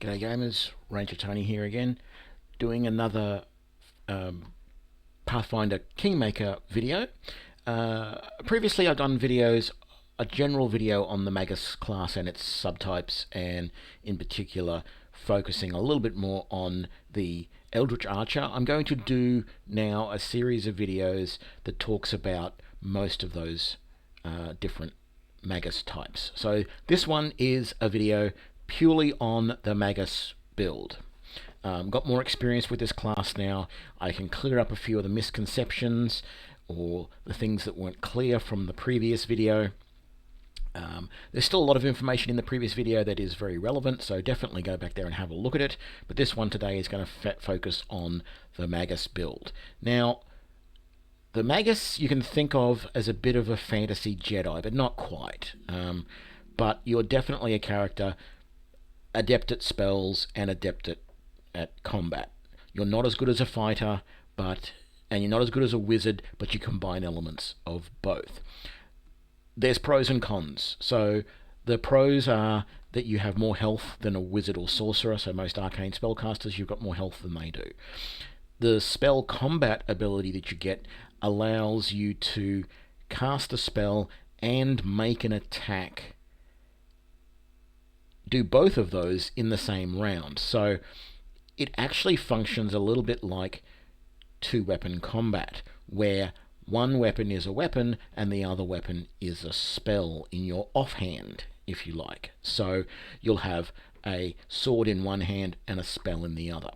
G'day gamers, Ranger Tony here again, doing another Pathfinder Kingmaker video. Previously I've done a general video on the Magus class and its subtypes, and in particular focusing a little bit more on the Eldritch Archer. I'm going to do now a series of videos that talks about most of those different Magus types. So this one is a video purely on the Magus build. Got more experience with this class now. I can clear up a few of the misconceptions or the things that weren't clear from the previous video. There's still a lot of information in the previous video that is very relevant, so definitely go back there and have a look at it. But this one today is going to focus on the Magus build. Now, the Magus you can think of as a bit of a fantasy Jedi, but not quite. But you're definitely a character adept at spells and adept at combat. You're not as good as a fighter, and you're not as good as a wizard, but you combine elements of both. There's pros and cons. So the pros are that you have more health than a wizard or sorcerer, so most arcane spellcasters, you've got more health than they do. The spell combat ability that you get allows you to cast a spell and make an attack, do both of those in the same round. So it actually functions a little bit like two-weapon combat, where one weapon is a weapon and the other weapon is a spell in your offhand, if you like. So you'll have a sword in one hand and a spell in the other.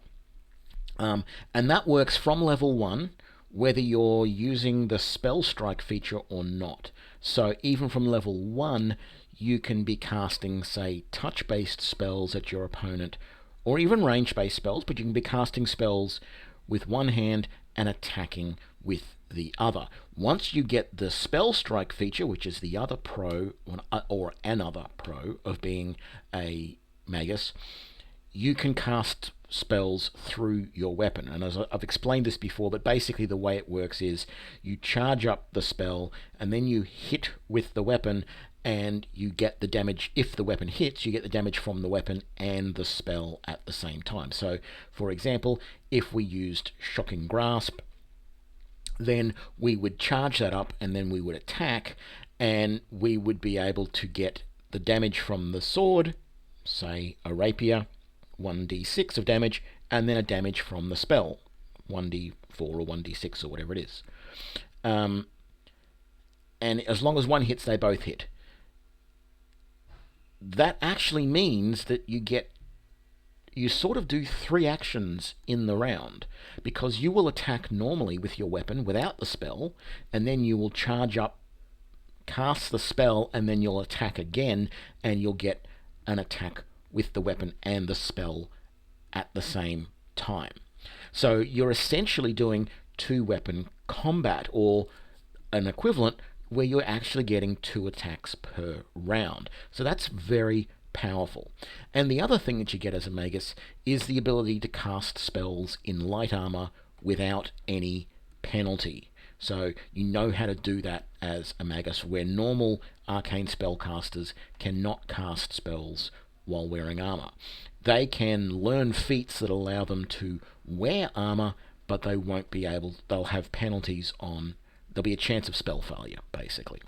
And that works from level 1, whether you're using the spell strike feature or not. So even from level 1, you can be casting, say, touch-based spells at your opponent, or even range-based spells, but you can be casting spells with one hand and attacking with the other. Once you get the spell strike feature, which is the other pro, or another pro of being a Magus, you can cast spells through your weapon. And as I've explained this before, but basically the way it works is you charge up the spell and then you hit with the weapon, and you get the damage. If the weapon hits, you get the damage from the weapon and the spell at the same time. So, for example, if we used Shocking Grasp, then we would charge that up and then we would attack, and we would be able to get the damage from the sword, say a rapier, 1d6 of damage, and then a damage from the spell, 1d4 or 1d6 or whatever it is. And as long as one hits, they both hit. That actually means that you sort of do 3 actions in the round, because you will attack normally with your weapon without the spell, and then you will charge up, cast the spell, and then you'll attack again, and you'll get an attack with the weapon and the spell at the same time. So you're essentially doing 2-weapon combat, or an equivalent, where you're actually getting 2 attacks per round. So that's very powerful. And the other thing that you get as a Magus is the ability to cast spells in light armor without any penalty. So you know how to do that as a Magus, where normal arcane spellcasters cannot cast spells while wearing armor. They can learn feats that allow them to wear armor, but they won't be able, they'll have penalties on, there'll be a chance of spell failure, basically.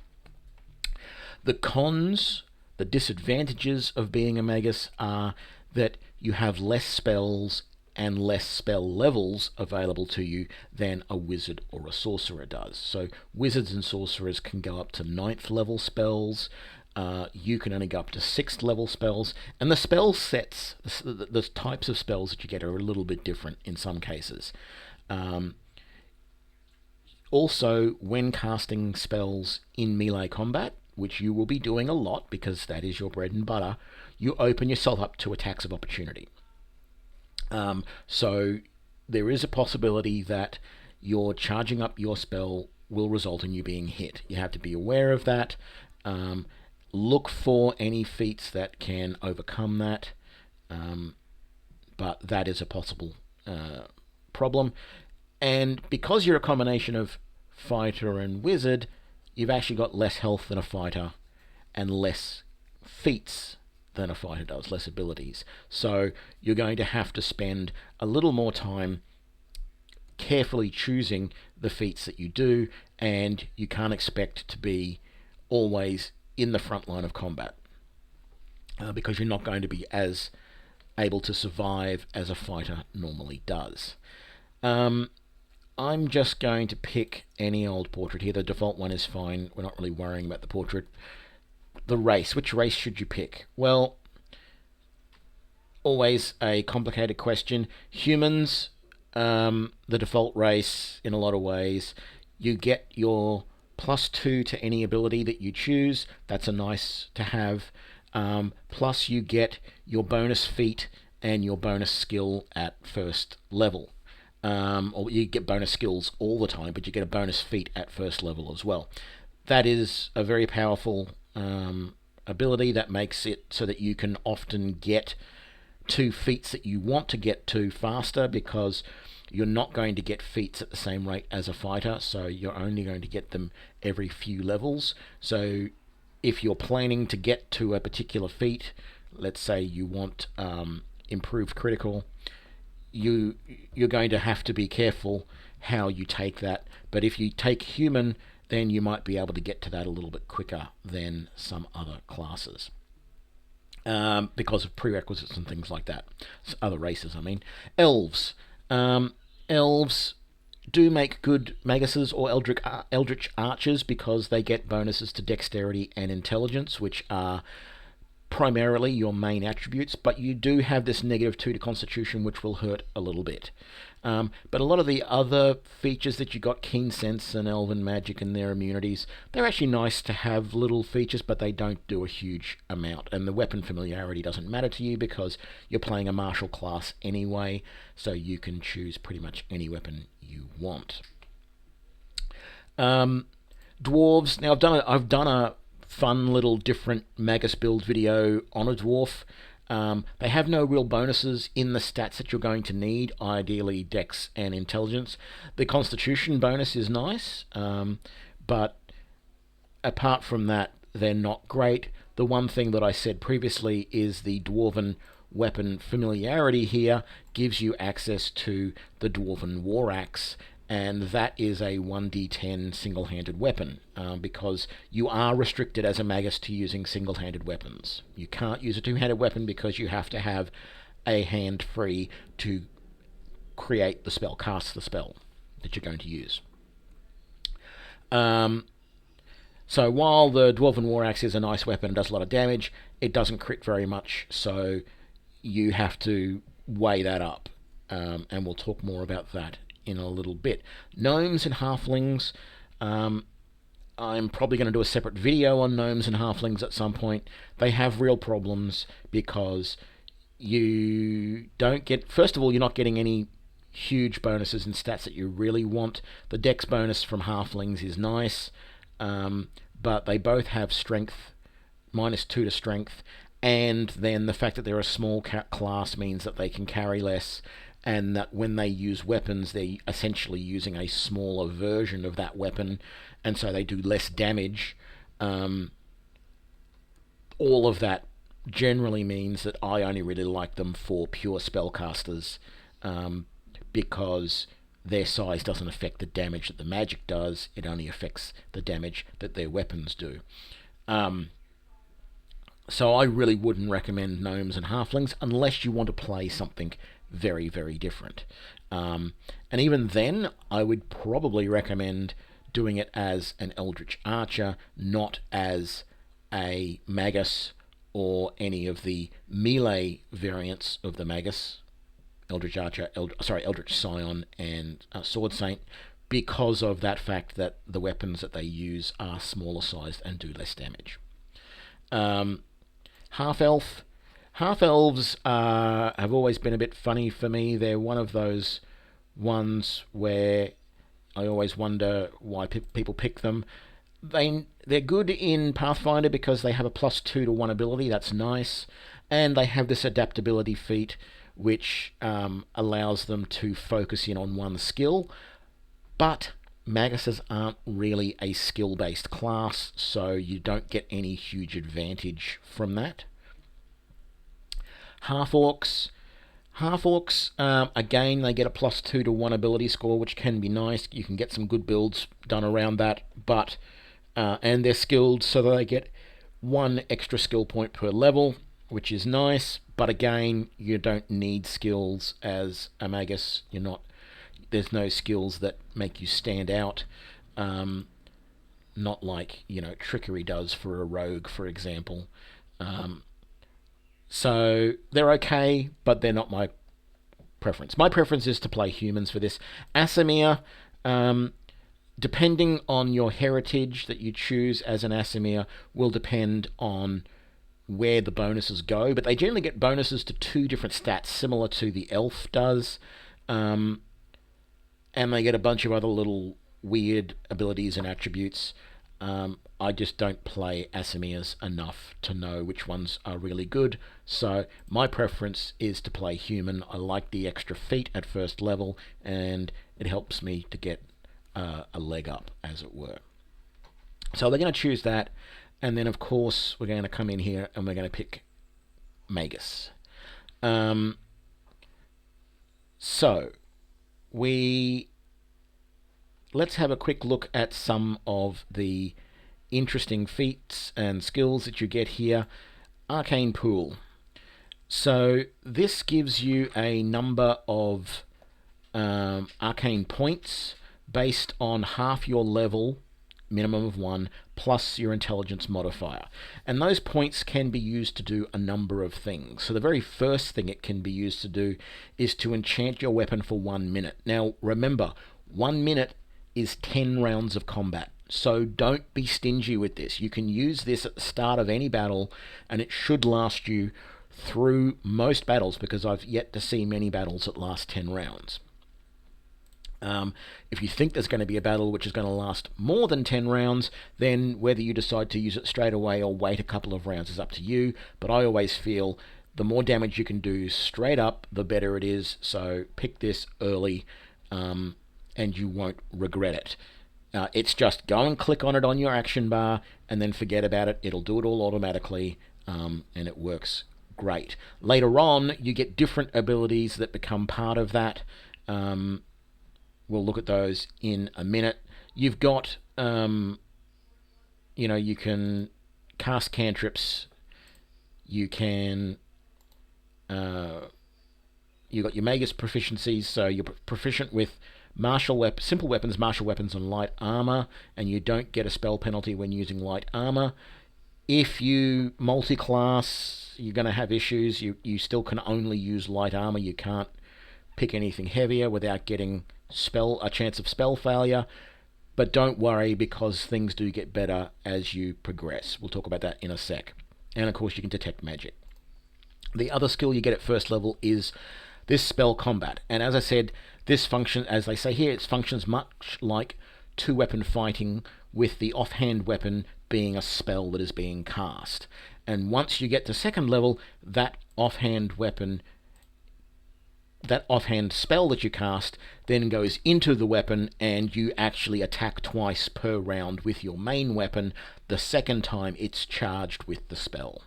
The cons, the disadvantages of being a Magus are that you have less spells and less spell levels available to you than a wizard or a sorcerer does. So wizards and sorcerers can go up to 9th level spells. You can only go up to 6th level spells, and the spell sets, the types of spells that you get are a little bit different in some cases. Also, when casting spells in melee combat, which you will be doing a lot because that is your bread and butter, you open yourself up to attacks of opportunity. So there is a possibility that your charging up your spell will result in you being hit. You have to be aware of that. Look for any feats that can overcome that, but that is a possible problem. And because you're a combination of fighter and wizard, you've actually got less health than a fighter and less feats than a fighter does, less abilities. So you're going to have to spend a little more time carefully choosing the feats that you do, and you can't expect to be always in the front line of combat, because you're not going to be as able to survive as a fighter normally does. I'm just going to pick any old portrait here. The default one is fine. We're not really worrying about the portrait. The race. Which race should you pick? Well, always a complicated question. Humans, the default race in a lot of ways. You get your +2 to any ability that you choose. That's a nice to have. Plus you get your bonus feat and your bonus skill at first level. Or you get bonus skills all the time, but you get a bonus feat at first level as well. That is a very powerful ability that makes it so that you can often get to feats that you want to get to faster, because you're not going to get feats at the same rate as a fighter, so you're only going to get them every few levels. So if you're planning to get to a particular feat, let's say you want improved critical, you're going to have to be careful how you take that. But if you take human, then you might be able to get to that a little bit quicker than some other classes, because of prerequisites and things like that. Other races, I mean. Elves. Elves do make good Maguses or Eldritch Archers, because they get bonuses to Dexterity and Intelligence, which are primarily your main attributes, but you do have this -2 to Constitution, which will hurt a little bit. But a lot of the other features that you got, Keen Sense and Elven Magic and their immunities, they're actually nice to have little features, but they don't do a huge amount. And the weapon familiarity doesn't matter to you, because you're playing a martial class anyway, so you can choose pretty much any weapon you want. Dwarves. Now I've done a fun little different Magus build video on a dwarf. They have no real bonuses in the stats that you're going to need, ideally Dex and Intelligence. The Constitution bonus is nice, but apart from that, they're not great. The one thing that I said previously is the Dwarven weapon familiarity here gives you access to the Dwarven War Axe, and that is a 1d10 single-handed weapon, because you are restricted as a Magus to using single-handed weapons. You can't use a two-handed weapon because you have to have a hand free to create the spell, cast the spell that you're going to use. So while the Dwarven War Axe is a nice weapon and does a lot of damage, it doesn't crit very much, so you have to weigh that up, and we'll talk more about that in a little bit. Gnomes and halflings. I'm probably going to do a separate video on gnomes and halflings at some point. They have real problems because you don't get... First of all, you're not getting any huge bonuses and stats that you really want. The dex bonus from halflings is nice, but they both have strength, -2 to strength, and then the fact that they're a small class means that they can carry less, and that when they use weapons, they're essentially using a smaller version of that weapon, and so they do less damage. All of that generally means that I only really like them for pure spellcasters, because their size doesn't affect the damage that the magic does. It only affects the damage that their weapons do. So I really wouldn't recommend gnomes and halflings unless you want to play something very, very different. And even then, I would probably recommend doing it as an Eldritch Archer, not as a Magus or any of the melee variants of the Magus, Eldritch Archer, Eldritch Scion, and Sword Saint, because of that fact that the weapons that they use are smaller sized and do less damage. Half-elf. Half-elves have always been a bit funny for me. They're one of those ones where I always wonder why people pick them. They're good in Pathfinder because they have a +2 to 1 ability. That's nice. And they have this adaptability feat, which allows them to focus in on one skill. But Maguses aren't really a skill-based class, so you don't get any huge advantage from that. Half-orcs. Half-orcs, again, they get a +2 to 1 ability score, which can be nice. You can get some good builds done around that, but and they're skilled, so that they get 1 extra skill point per level, which is nice. But again, you don't need skills as a Magus. There's no skills that make you stand out. Not like, trickery does for a rogue, for example. So they're okay, but they're not my preference. My preference is to play humans for this. Aasimar, depending on your heritage that you choose as an Aasimar, will depend on where the bonuses go, but they generally get bonuses to 2 different stats, similar to the elf does, and they get a bunch of other little weird abilities and attributes. I just don't play Aasimars enough to know which ones are really good, so my preference is to play human. I like the extra feat at first level, and it helps me to get a leg up, as it were. So we're going to choose that, and then of course we're going to come in here and we're going to pick Magus. So let's have a quick look at some of the interesting feats and skills that you get here. Arcane Pool. So this gives you a number of arcane points based on half your level, minimum of 1, plus your intelligence modifier. And those points can be used to do a number of things. So the very first thing it can be used to do is to enchant your weapon for 1 minute. Now remember, 1 minute is 10 rounds of combat. So don't be stingy with this. You can use this at the start of any battle, and it should last you through most battles, because I've yet to see many battles that last 10 rounds. If you think there's going to be a battle which is going to last more than 10 rounds, then whether you decide to use it straight away or wait a couple of rounds is up to you. But I always feel the more damage you can do straight up, the better it is. So pick this early, and you won't regret it. It's just go and click on it on your action bar and then forget about it. It'll do it all automatically, and it works great. Later on, you get different abilities that become part of that. We'll look at those in a minute. You've got, you can cast cantrips. You can, you got your Magus proficiencies, so you're proficient with simple weapons, martial weapons, and light armor, and you don't get a spell penalty when using light armor. If you multi-class, you're going to have issues. You still can only use light armor. You can't pick anything heavier without getting a chance of spell failure. But don't worry, because things do get better as you progress. We'll talk about that in a sec. And of course, you can detect magic. The other skill you get at first level is this spell combat. And as I said, this function, as they say here, it functions much like 2-weapon fighting, with the offhand weapon being a spell that is being cast. And once you get to second level, that offhand spell that you cast then goes into the weapon, and you actually attack twice per round with your main weapon. The second time it's charged with the spell.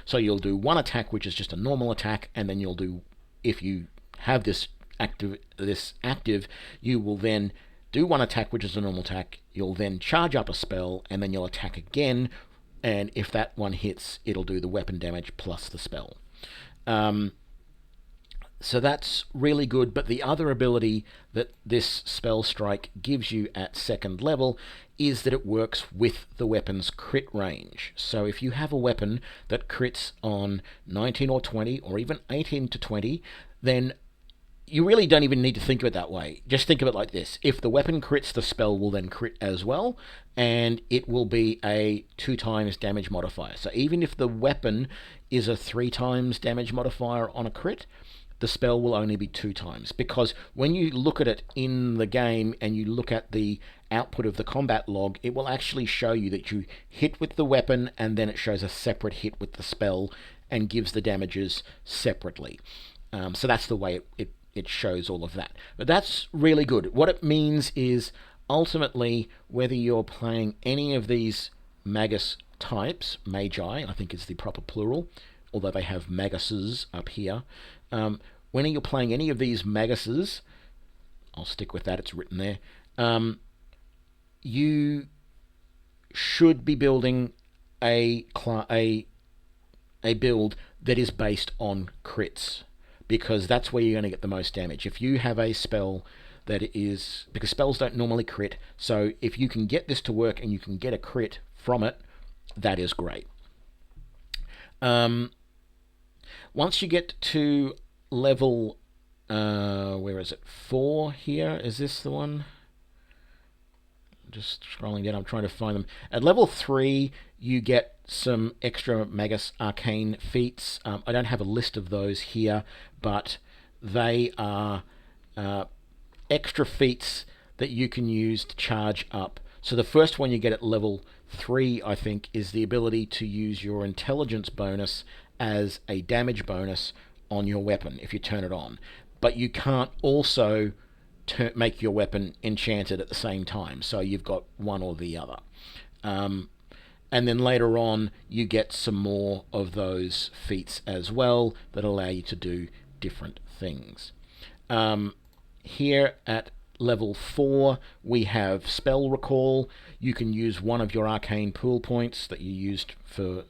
So you'll do 1 attack, which is just a normal attack, and then you'll do, if you have this active, you will then do 1 attack, which is a normal attack. You'll then charge up a spell, and then you'll attack again, and if that one hits, it'll do the weapon damage plus the spell. So that's really good. But the other ability that this spell strike gives you at second level is that it works with the weapon's crit range. So if you have a weapon that crits on 19 or 20 or even 18 to 20, then you really don't even need to think of it that way. Just think of it like this. If the weapon crits, the spell will then crit as well, and it will be a 2 times damage modifier. So even if the weapon is a 3 times damage modifier on a crit, the spell will only be 2 times. Because when you look at it in the game and you look at the output of the combat log, it will actually show you that you hit with the weapon, and then it shows a separate hit with the spell and gives the damages separately. So that's the way it shows all of that. But that's really good. What it means is, ultimately, whether you're playing any of these Magus types, Magi, I think is the proper plural, although they have Maguses up here. When you're playing any of these Maguses, I'll stick with that, it's written there, you should be building a build that is based on crits, because that's where you're going to get the most damage. If you have a spell that is, because spells don't normally crit, so if you can get this to work and you can get a crit from it, that is great. Once you get to level, where is it? 4 here. Is this the one? Just scrolling down, I'm trying to find them. At level 3, you get some extra Magus arcane feats. I don't have a list of those here, but they are extra feats that you can use to charge up. So the first one you get at level 3, I think, is the ability to use your intelligence bonus as a damage bonus on your weapon if you turn it on. But you can't also make your weapon enchanted at the same time, so you've got one or the other. And then later on you get some more of those feats as well that allow you to do different things. Here at level 4 we have spell recall. You can use one of your arcane pool points that you used for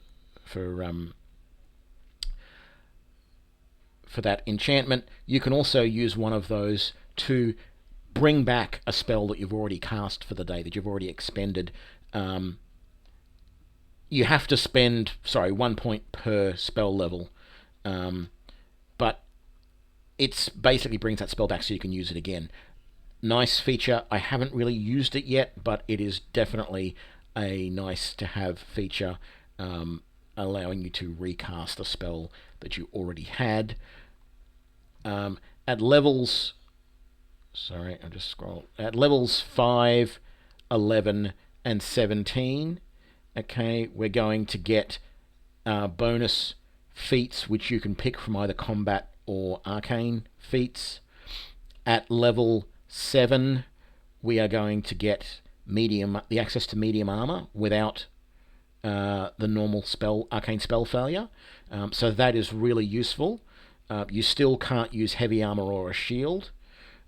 that enchantment. You can also use one of those to bring back a spell that you've already cast for the day, that you've already expended. You have to spend 1 point per spell level, but it's basically brings that spell back so you can use it again. Nice feature. I haven't really used it yet, but it is definitely a nice to have feature, allowing you to recast a spell that you already had. At levels, at levels 5, 11, and 17, okay, we're going to get bonus feats which you can pick from either combat or arcane feats. At level 7, we are going to get the access to medium armor without the normal arcane spell failure. So that is really useful. You still can't use heavy armor or a shield.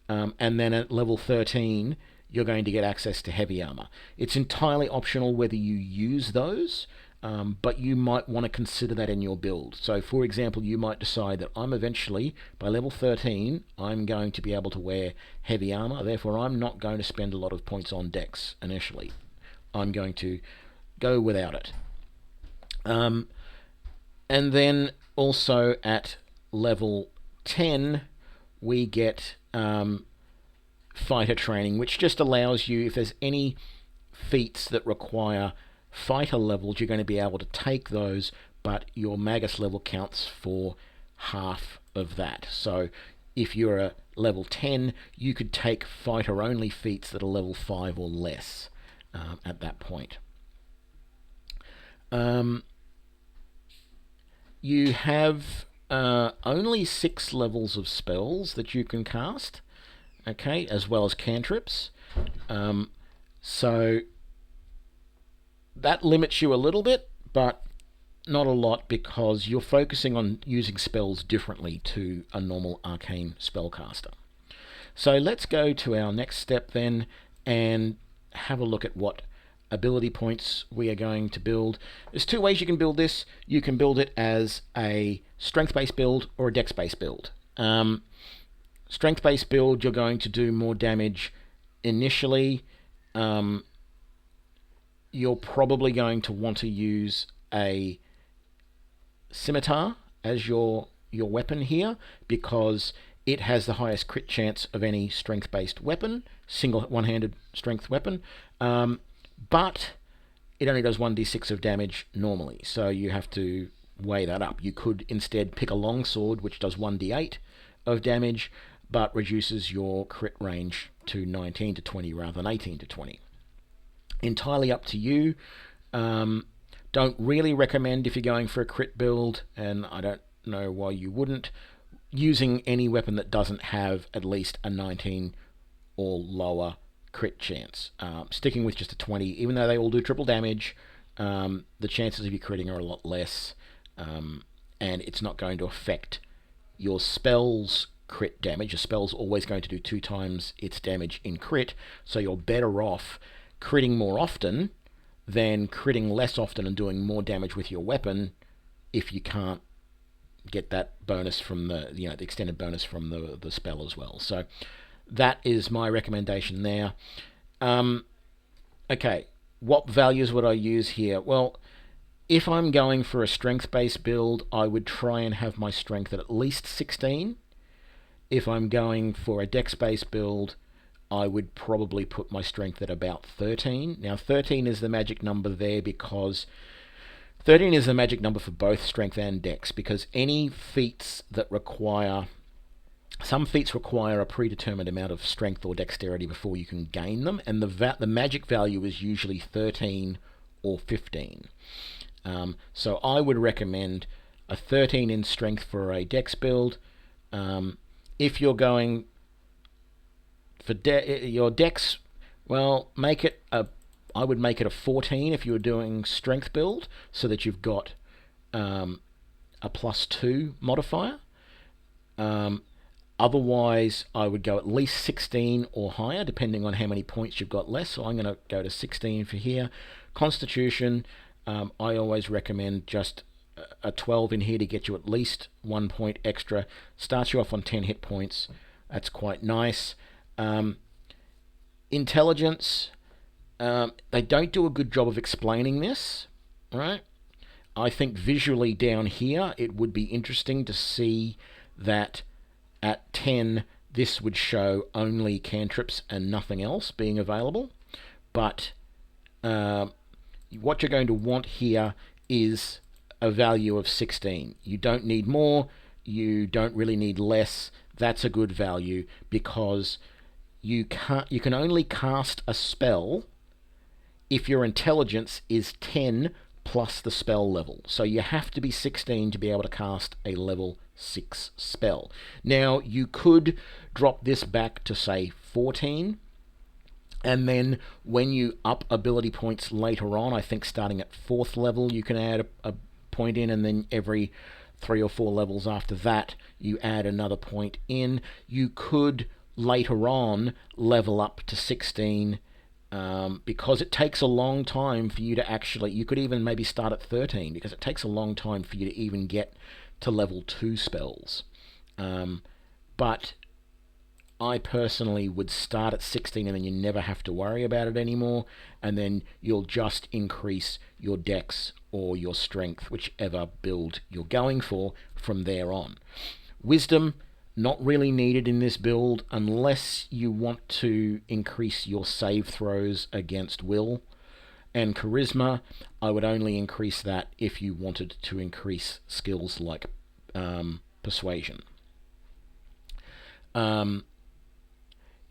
And then at level 13, you're going to get access to heavy armor. It's entirely optional whether you use those, but you might want to consider that in your build. So for example, you might decide that I'm eventually, by level 13, I'm going to be able to wear heavy armor, therefore I'm not going to spend a lot of points on dex initially. I'm going to go without it. And then also at level 10, we get fighter training, which just allows you, if there's any feats that require fighter levels, you're going to be able to take those, but your Magus level counts for half of that. So if you're a level 10, you could take fighter only feats that are level 5 or less at that point. You have only 6 levels of spells that you can cast, okay, as well as cantrips. So that limits you a little bit, but not a lot, because you're focusing on using spells differently to a normal arcane spellcaster. So let's go to our next step then and have a look at what ability points we are going to build. There's 2 ways you can build this. You can build it as a strength-based build or a dex-based build. Strength-based build, you're going to do more damage initially. You're probably going to want to use a scimitar as your weapon here, because it has the highest crit chance of any strength-based weapon, single one-handed strength weapon, but it only does 1d6 of damage normally, so you have to weigh that up. You could instead pick a longsword, which does 1d8 of damage, but reduces your crit range to 19 to 20 rather than 18 to 20. Entirely up to you. Don't really recommend, if you're going for a crit build, and I don't know why you wouldn't, using any weapon that doesn't have at least a 19 or lower crit chance. Sticking with just a 20, even though they all do triple damage, the chances of you critting are a lot less, and it's not going to affect your spell's crit damage. Your spell's always going to do 2 times its damage in crit, so you're better off critting more often than critting less often and doing more damage with your weapon if you can't get that bonus from the the extended bonus from the spell as well. So that is my recommendation there. Okay, what values would I use here? Well, if I'm going for a strength-based build, I would try and have my strength at least 16. If I'm going for a dex-based build, I would probably put my strength at about 13. Now, 13 is the magic number there because 13 is the magic number for both strength and dex, because any feats that require... Some feats require a predetermined amount of strength or dexterity before you can gain them, and the magic value is usually 13 or 15. So I would recommend a 13 in strength for a dex build. If you're going for your dex, well, I would make it a 14 if you were doing strength build, so that you've got a +2 modifier. Otherwise, I would go at least 16 or higher, depending on how many points you've got less. So I'm going to go to 16 for here. Constitution, I always recommend just a 12 in here to get you at least 1 point extra. Starts you off on 10 hit points. That's quite nice. Intelligence, they don't do a good job of explaining this, right? I think visually down here, it would be interesting to see that at 10, this would show only cantrips and nothing else being available. But what you're going to want here is a value of 16. You don't need more. You don't really need less. That's a good value, because you can only cast a spell if your intelligence is 10 plus the spell level. So you have to be 16 to be able to cast a level 6 spell. Now, you could drop this back to, say, 14, and then when you up ability points later on, I think starting at 4th level, you can add a point in, and then every 3 or 4 levels after that, you add another point in. You could later on level up to 16, because it takes a long time for you to actually... You could even maybe start at 13, because it takes a long time for you to even get to level 2 spells. But I personally would start at 16, and then you never have to worry about it anymore, and then you'll just increase your dex or your strength, whichever build you're going for, from there on. Wisdom, not really needed in this build unless you want to increase your save throws against will. And charisma, I would only increase that if you wanted to increase skills like persuasion.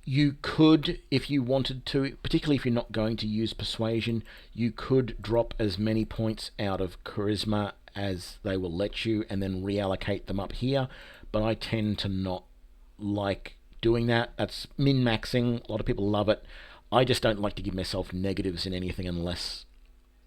You could, if you wanted to, particularly if you're not going to use persuasion, you could drop as many points out of charisma as they will let you and then reallocate them up here. But I tend to not like doing that. That's min-maxing. A lot of people love it. I just don't like to give myself negatives in anything unless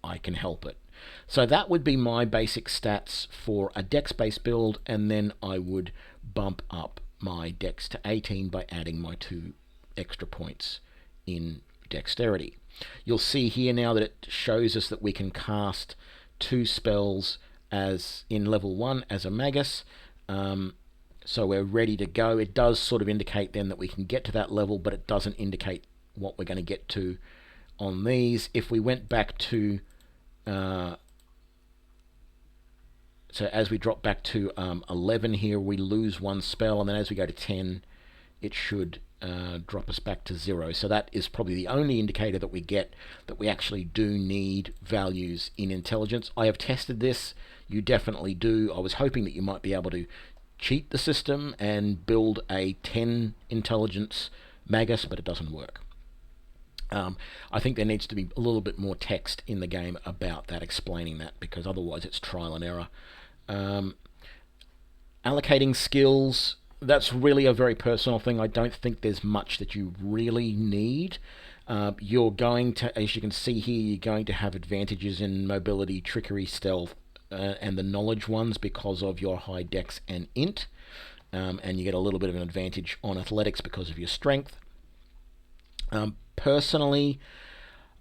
I can help it. So that would be my basic stats for a dex-based build, and then I would bump up my dex to 18 by adding my 2 extra points in dexterity. You'll see here now that it shows us that we can cast 2 spells as in level 1 as a Magus. So we're ready to go. It does sort of indicate then that we can get to that level, but it doesn't indicate what we're going to get to on these. If we went back to so as we drop back to 11 here, we lose 1 spell, and then as we go to 10, it should drop us back to 0. So that is probably the only indicator that we get that we actually do need values in intelligence. I have tested this. You definitely do. I was hoping that you might be able to cheat the system and build a 10 intelligence Magus, but it doesn't work. I think there needs to be a little bit more text in the game about that, explaining that, because otherwise it's trial and error. Allocating skills, that's really a very personal thing. I don't think there's much that you really need. You're going to, as you can see here, you're going to have advantages in mobility, trickery, stealth, and the knowledge ones because of your high dex and int, and you get a little bit of an advantage on athletics because of your strength. Personally,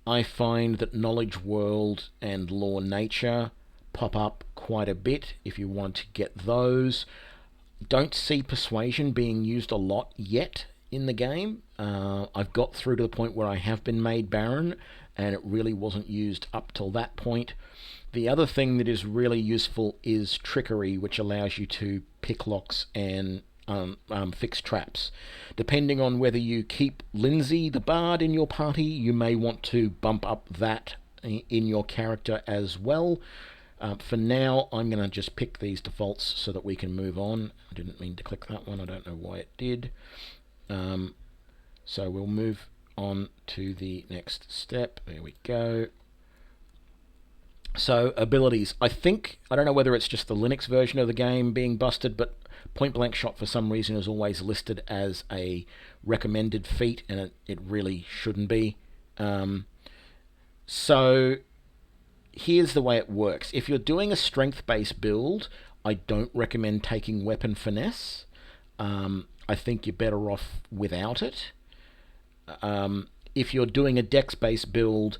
I find that knowledge world and law nature pop up quite a bit if you want to get those. Don't see persuasion being used a lot yet in the game. I've got through to the point where I have been made Baron, and it really wasn't used up till that point. The other thing that is really useful is trickery, which allows you to pick locks and fix traps. Depending on whether you keep Lindsay the Bard in your party, you may want to bump up that in your character as well. For now, I'm going to just pick these defaults so that we can move on. I didn't mean to click that one. I don't know why it did. So we'll move on to the next step. There we go. So abilities. I don't know whether it's just the Linux version of the game being busted, but Point Blank Shot for some reason is always listed as a recommended feat, and it really shouldn't be. So here's the way it works. If you're doing a strength-based build, I don't recommend taking Weapon Finesse. I think you're better off without it. If you're doing a dex-based build,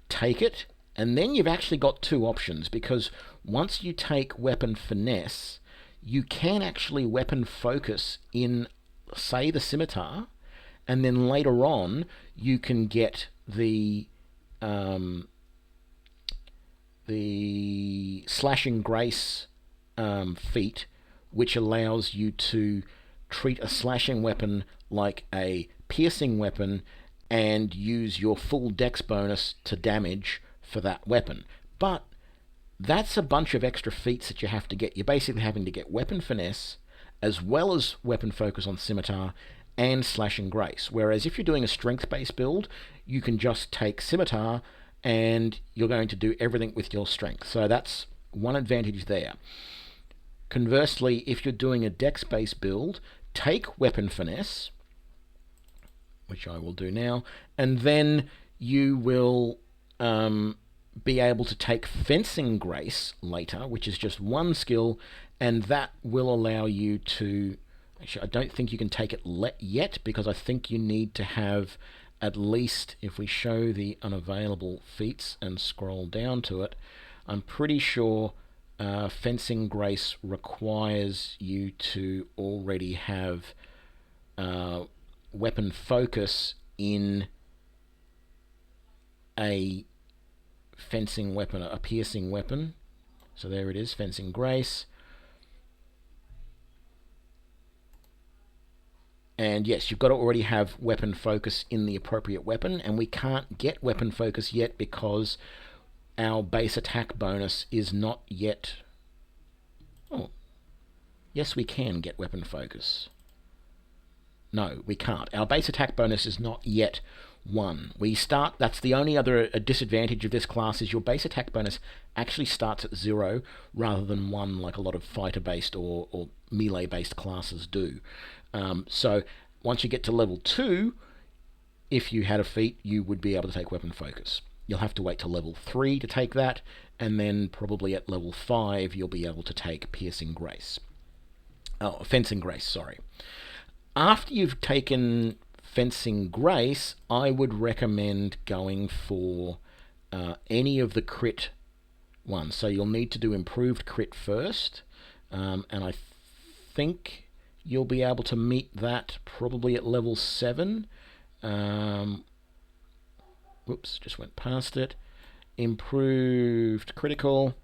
take it. And then you've actually got two options, because once you take Weapon Finesse, you can actually weapon focus in, say, the Scimitar, and then later on you can get the Slashing Grace feat, which allows you to treat a slashing weapon like a piercing weapon and use your full dex bonus to damage for that weapon. But that's a bunch of extra feats that you have to get. You're basically having to get Weapon Finesse as well as Weapon Focus on Scimitar and Slashing Grace. Whereas if you're doing a strength-based build, you can just take Scimitar and you're going to do everything with your strength. So that's one advantage there. Conversely, if you're doing a dex-based build, take Weapon Finesse, which I will do now, and then you will be able to take Fencing Grace later, which is just one skill, and that will allow you to... Actually, I don't think you can take it yet, because I think you need to have at least, if we show the unavailable feats and scroll down to it, I'm pretty sure Fencing Grace requires you to already have Weapon Focus in a fencing weapon, a piercing weapon. So there it is, Fencing Grace. And yes, you've got to already have Weapon Focus in the appropriate weapon, and we can't get Weapon Focus yet because our base attack bonus is not yet... Oh, yes, we can get Weapon Focus. No, we can't. Our base attack bonus is not yet 1. That's the only other disadvantage of this class, is your base attack bonus actually starts at 0 rather than 1 like a lot of fighter-based or melee-based classes do. So once you get to level 2, if you had a feat, you would be able to take Weapon Focus. You'll have to wait till level 3 to take that, and then probably at level 5 you'll be able to take Piercing Grace. Oh, Fencing Grace, sorry. After you've taken Fencing Grace, I would recommend going for any of the crit ones. So you'll need to do Improved Crit first, and I think you'll be able to meet that probably at level 7. Whoops, just went past it. Improved Critical.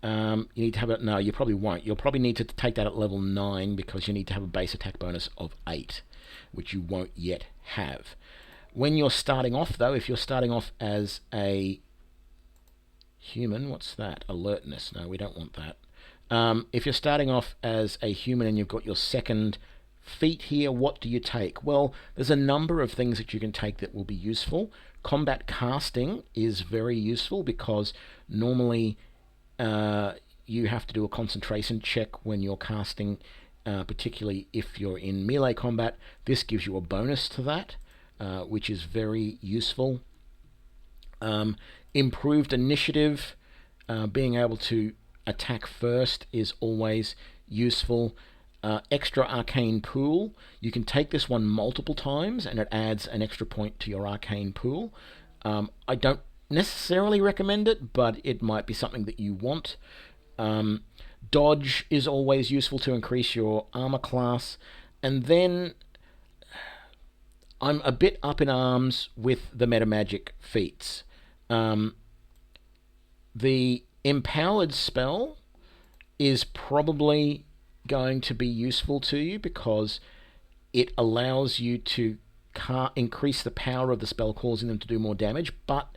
You need to have it... No, you probably won't. You'll probably need to take that at level 9 because you need to have a base attack bonus of 8, which you won't yet have. When you're starting off, though, if you're starting off as a human... What's that? Alertness. No, we don't want that. If you're starting off as a human and you've got your second feat here, what do you take? Well, there's a number of things that you can take that will be useful. Combat Casting is very useful because normally you have to do a concentration check when you're casting, particularly if you're in melee combat. This gives you a bonus to that, which is very useful. Improved Initiative being able to attack first is always useful. Extra arcane pool. You can take this one multiple times and it adds an extra point to your arcane pool. I don't necessarily recommend it, but it might be something that you want. Dodge is always useful to increase your armor class. And then I'm a bit up in arms with the metamagic feats. The empowered spell is probably going to be useful to you because it allows you to increase the power of the spell, causing them to do more damage, but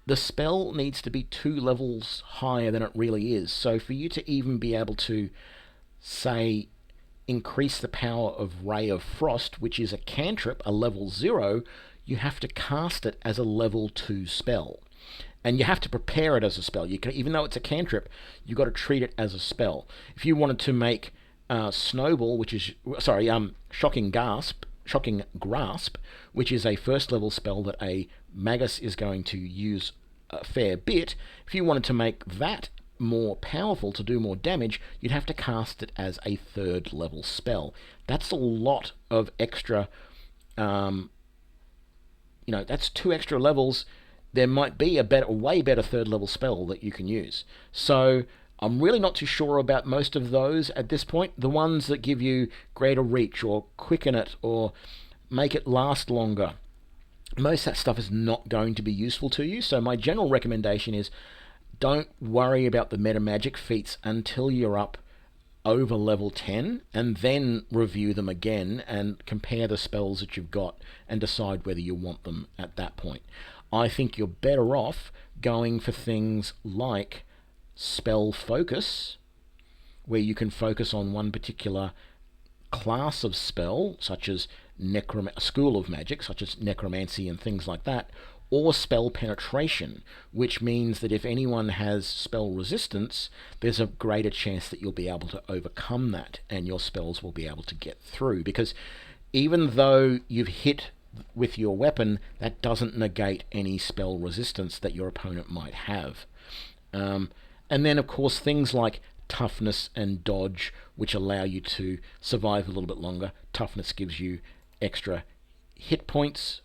the spell needs to be 2 levels higher than it really is. So for you to even be able to, say, increase the power of Ray of Frost, which is a cantrip, a level 0, you have to cast it as a level 2 spell. And you have to prepare it as a spell. You can, even though it's a cantrip, you've got to treat it as a spell. If you wanted to make Snowball, which is, Shocking Grasp, which is a first level spell that a Magus is going to use a fair bit, if you wanted to make that more powerful to do more damage, you'd have to cast it as a 3rd level spell. That's a lot of extra, that's 2 extra levels. There might be a way better 3rd level spell that you can use. So I'm really not too sure about most of those at this point. The ones that give you greater reach or quicken it or make it last longer, most of that stuff is not going to be useful to you. So my general recommendation is don't worry about the metamagic feats until you're up over level 10, and then review them again and compare the spells that you've got and decide whether you want them at that point. I think you're better off going for things like spell focus, where you can focus on one particular class of spell, such as a school of magic, such as necromancy and things like that, or spell penetration, which means that if anyone has spell resistance, there's a greater chance that you'll be able to overcome that and your spells will be able to get through. Because even though you've hit with your weapon, that doesn't negate any spell resistance that your opponent might have. And then, of course, things like toughness and dodge, which allow you to survive a little bit longer. Toughness gives you extra hit points,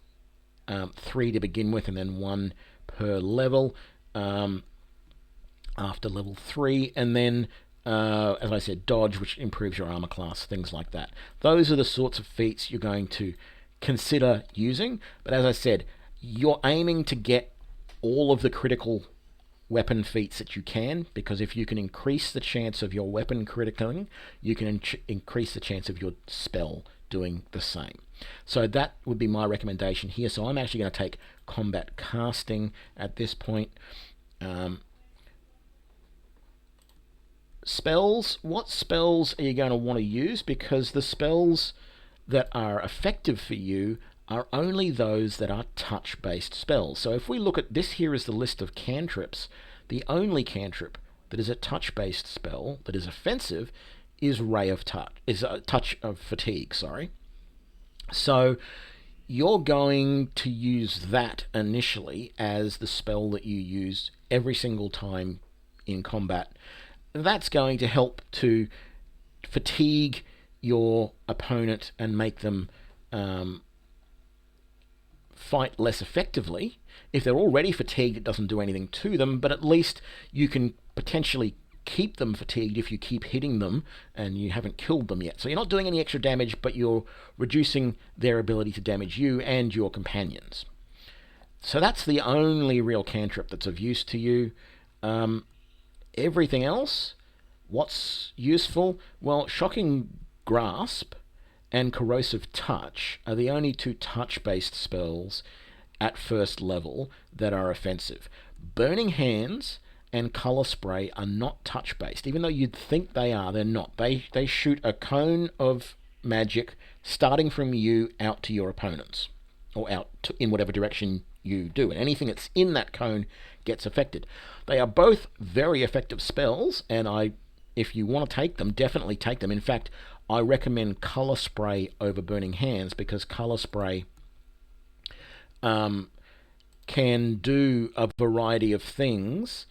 3 to begin with, and then 1 per level after level 3. And then, as I said, dodge, which improves your armor class, things like that. Those are the sorts of feats you're going to consider using. But as I said, you're aiming to get all of the critical weapon feats that you can, because if you can increase the chance of your weapon criticalling, you can increase the chance of your spell doing the same. So that would be my recommendation here. So I'm actually going to take combat casting at this point. Spells. What spells are you going to want to use? Because the spells that are effective for you are only those that are touch-based spells. So if we look at this, here is the list of cantrips. The only cantrip that is a touch-based spell that is offensive is Touch of Fatigue. So you're going to use that initially as the spell that you use every single time in combat. That's going to help to fatigue your opponent and make them fight less effectively. If they're already fatigued, it doesn't do anything to them, but at least you can potentially keep them fatigued if you keep hitting them and you haven't killed them yet. So you're not doing any extra damage, but you're reducing their ability to damage you and your companions. So that's the only real cantrip that's of use to you. Everything else, what's useful? Well, Shocking Grasp and Corrosive Touch are the only 2 touch-based spells at first level that are offensive. Burning Hands and Color Spray are not touch-based. Even though you'd think they are, they're not. They shoot a cone of magic starting from you out to your opponents, or in whatever direction you do. And anything that's in that cone gets affected. They are both very effective spells, and if you want to take them, definitely take them. In fact, I recommend Color Spray over Burning Hands, because Color Spray can do a variety of things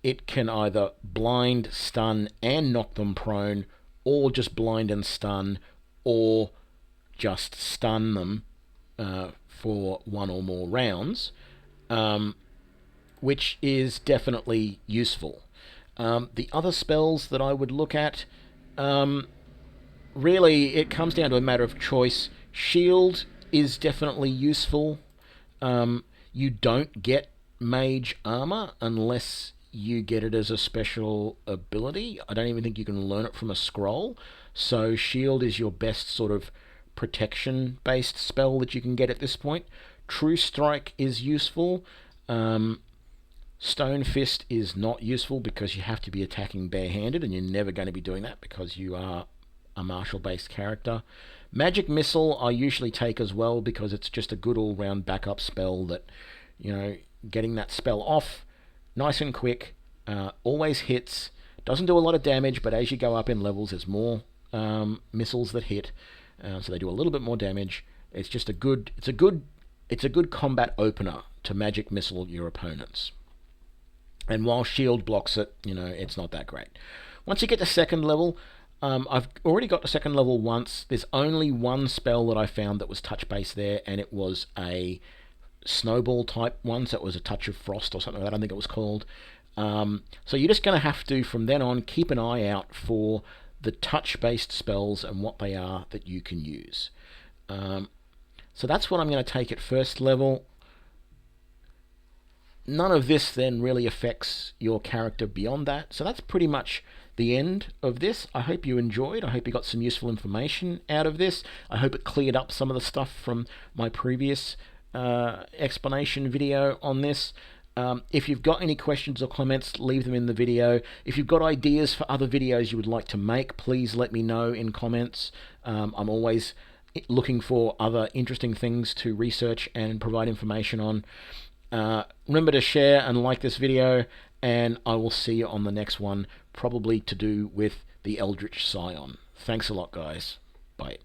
It can either blind, stun, and knock them prone, or just blind and stun, or just stun them for one or more rounds, which is definitely useful. The other spells that I would look at, really, it comes down to a matter of choice. Shield is definitely useful. You don't get mage armor unless you get it as a special ability. I don't even think you can learn it from a scroll. So shield is your best sort of protection based spell that you can get at this point. True Strike is useful. Stone Fist is not useful because you have to be attacking barehanded, and you're never going to be doing that because you are a martial based character. Magic Missile I usually take as well because it's just a good all round backup spell that, getting that spell off nice and quick, always hits, doesn't do a lot of damage, but as you go up in levels there's more missiles that hit, so they do a little bit more damage. It's just a good combat opener to Magic Missile your opponents. And while shield blocks it, it's not that great. Once you get to second level, I've already got to second level once. There's only one spell that I found that was touch based there, and it was a snowball type one, so it was a touch of frost or something like that, I think it was called. So you're just going to have to, from then on, keep an eye out for the touch based spells and what they are that you can use. So that's what I'm going to take at first level. None of this then really affects your character beyond that. So that's pretty much the end of this. I hope you enjoyed. I hope you got some useful information out of this. I hope it cleared up some of the stuff from my previous explanation video on this. If you've got any questions or comments, leave them in the video. If you've got ideas for other videos you would like to make, please let me know in comments. I'm always looking for other interesting things to research and provide information on. Remember to share and like this video, and I will see you on the next one, probably to do with the Eldritch Scion. Thanks a lot, guys. Bye.